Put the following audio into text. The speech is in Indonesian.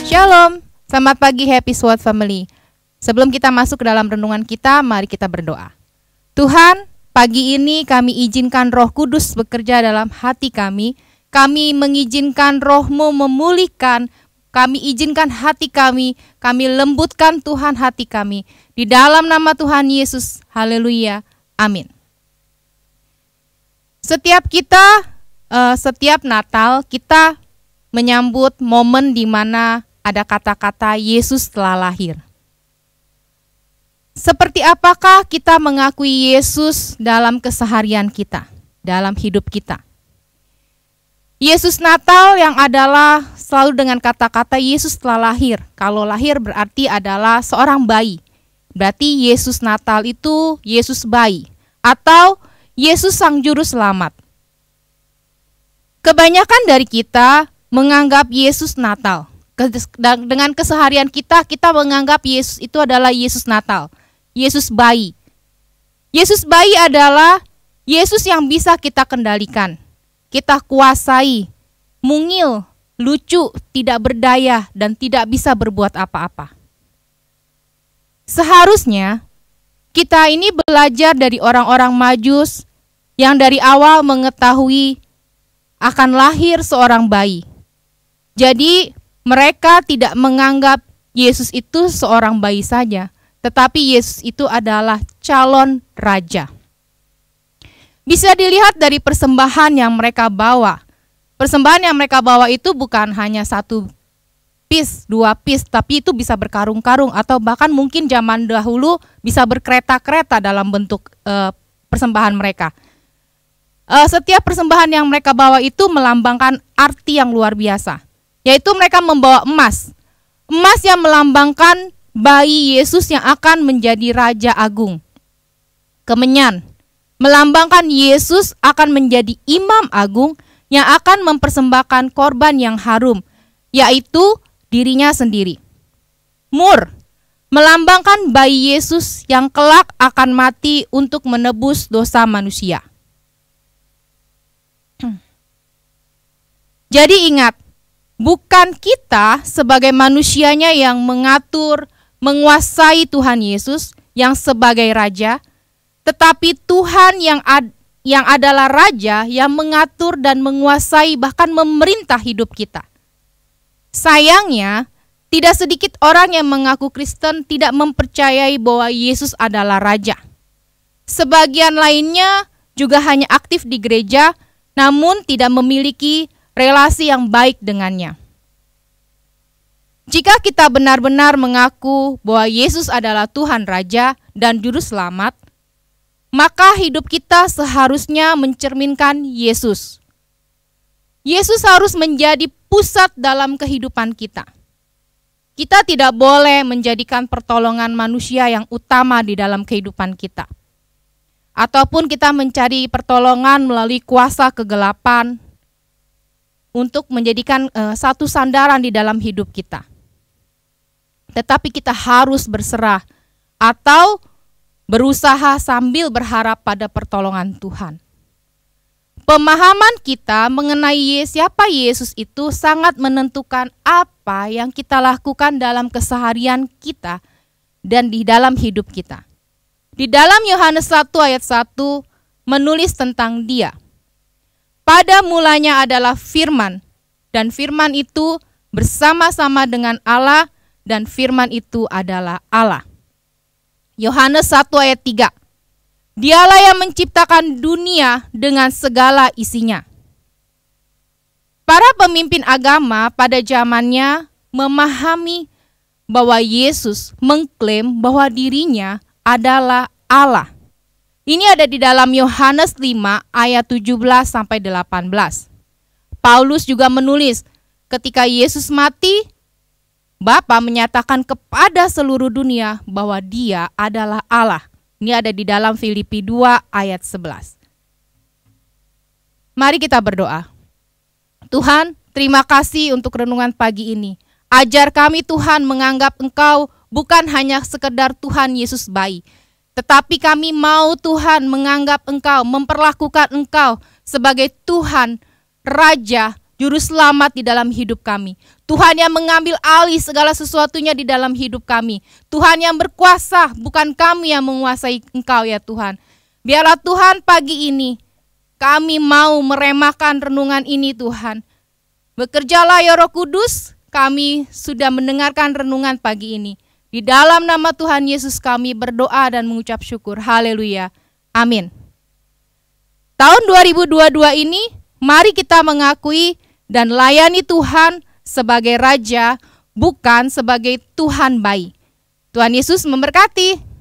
Shalom, selamat pagi Happy Sword Family. Sebelum kita masuk ke dalam renungan kita, mari kita berdoa. Tuhan, pagi ini kami izinkan Roh Kudus bekerja dalam hati kami. Kami mengizinkan Roh-Mu memulihkan. Kami izinkan hati kami lembutkan Tuhan hati kami. Di dalam nama Tuhan Yesus, haleluya, amin. Setiap Natal kita menyambut momen di mana ada kata-kata Yesus telah lahir. Seperti apakah kita mengakui Yesus dalam keseharian kita, dalam hidup kita? Yesus Natal yang adalah selalu dengan kata-kata Yesus telah lahir. Kalau lahir berarti adalah seorang bayi. Berarti Yesus Natal itu Yesus bayi atau Yesus Sang Juru Selamat. Kebanyakan dari kita menganggap Yesus Natal. Dengan keseharian kita menganggap Yesus itu adalah Yesus Natal, Yesus bayi. Yesus bayi adalah Yesus yang bisa kita kendalikan, kita kuasai, mungil, lucu, tidak berdaya, dan tidak bisa berbuat apa-apa. Seharusnya kita ini belajar dari orang-orang Majus yang dari awal mengetahui akan lahir seorang bayi. Jadi mereka tidak menganggap Yesus itu seorang bayi saja, tetapi Yesus itu adalah calon raja. Bisa dilihat dari persembahan yang mereka bawa. Persembahan yang mereka bawa itu bukan hanya 1 piece, 2 piece, tapi itu bisa berkarung-karung atau bahkan mungkin zaman dahulu bisa berkereta-kereta dalam bentuk persembahan mereka. Setiap persembahan yang mereka bawa itu melambangkan arti yang luar biasa. Yaitu mereka membawa emas. Emas yang melambangkan bayi Yesus yang akan menjadi Raja Agung. Kemenyan, melambangkan Yesus akan menjadi Imam Agung yang akan mempersembahkan korban yang harum, yaitu dirinya sendiri. Mur, melambangkan bayi Yesus yang kelak akan mati untuk menebus dosa manusia. Jadi ingat, bukan kita sebagai manusianya yang mengatur, menguasai Tuhan Yesus yang sebagai Raja, tetapi Tuhan yang adalah Raja yang mengatur dan menguasai bahkan memerintah hidup kita. Sayangnya, tidak sedikit orang yang mengaku Kristen tidak mempercayai bahwa Yesus adalah Raja. Sebagian lainnya juga hanya aktif di gereja, namun tidak memiliki relasi yang baik dengannya. Jika kita benar-benar mengaku bahwa Yesus adalah Tuhan Raja dan Juru Selamat, maka hidup kita seharusnya mencerminkan Yesus. Yesus harus menjadi pusat dalam kehidupan kita. Kita tidak boleh menjadikan pertolongan manusia yang utama di dalam kehidupan kita. Ataupun kita mencari pertolongan melalui kuasa kegelapan, untuk menjadikan satu sandaran di dalam hidup kita. Tetapi kita harus berserah atau berusaha sambil berharap pada pertolongan Tuhan. Pemahaman kita mengenai siapa Yesus itu sangat menentukan apa yang kita lakukan dalam keseharian kita dan di dalam hidup kita. Di dalam Yohanes 1 ayat 1 menulis tentang Dia. Pada mulanya adalah firman, dan firman itu bersama-sama dengan Allah, dan firman itu adalah Allah. Yohanes 1 ayat 3. Dialah yang menciptakan dunia dengan segala isinya. Para pemimpin agama pada zamannya memahami bahwa Yesus mengklaim bahwa dirinya adalah Allah. Ini ada di dalam Yohanes 5 ayat 17 sampai 18. Paulus juga menulis, ketika Yesus mati, Bapa menyatakan kepada seluruh dunia bahwa Dia adalah Allah. Ini ada di dalam Filipi 2 ayat 11. Mari kita berdoa. Tuhan, terima kasih untuk renungan pagi ini. Ajar kami Tuhan menganggap Engkau bukan hanya sekedar Tuhan Yesus bayi, tetapi kami mau Tuhan menganggap Engkau, memperlakukan Engkau sebagai Tuhan, Raja, Juru Selamat di dalam hidup kami. Tuhan yang mengambil alih segala sesuatunya di dalam hidup kami. Tuhan yang berkuasa, bukan kami yang menguasai Engkau ya Tuhan. Biarlah Tuhan pagi ini kami mau meremahkan renungan ini Tuhan. Bekerjalah ya Roh Kudus, kami sudah mendengarkan renungan pagi ini. Di dalam nama Tuhan Yesus kami berdoa dan mengucap syukur. Haleluya. Amin. Tahun 2022 ini, mari kita mengakui dan layani Tuhan sebagai Raja, bukan sebagai Tuhan bayi. Tuhan Yesus memberkati.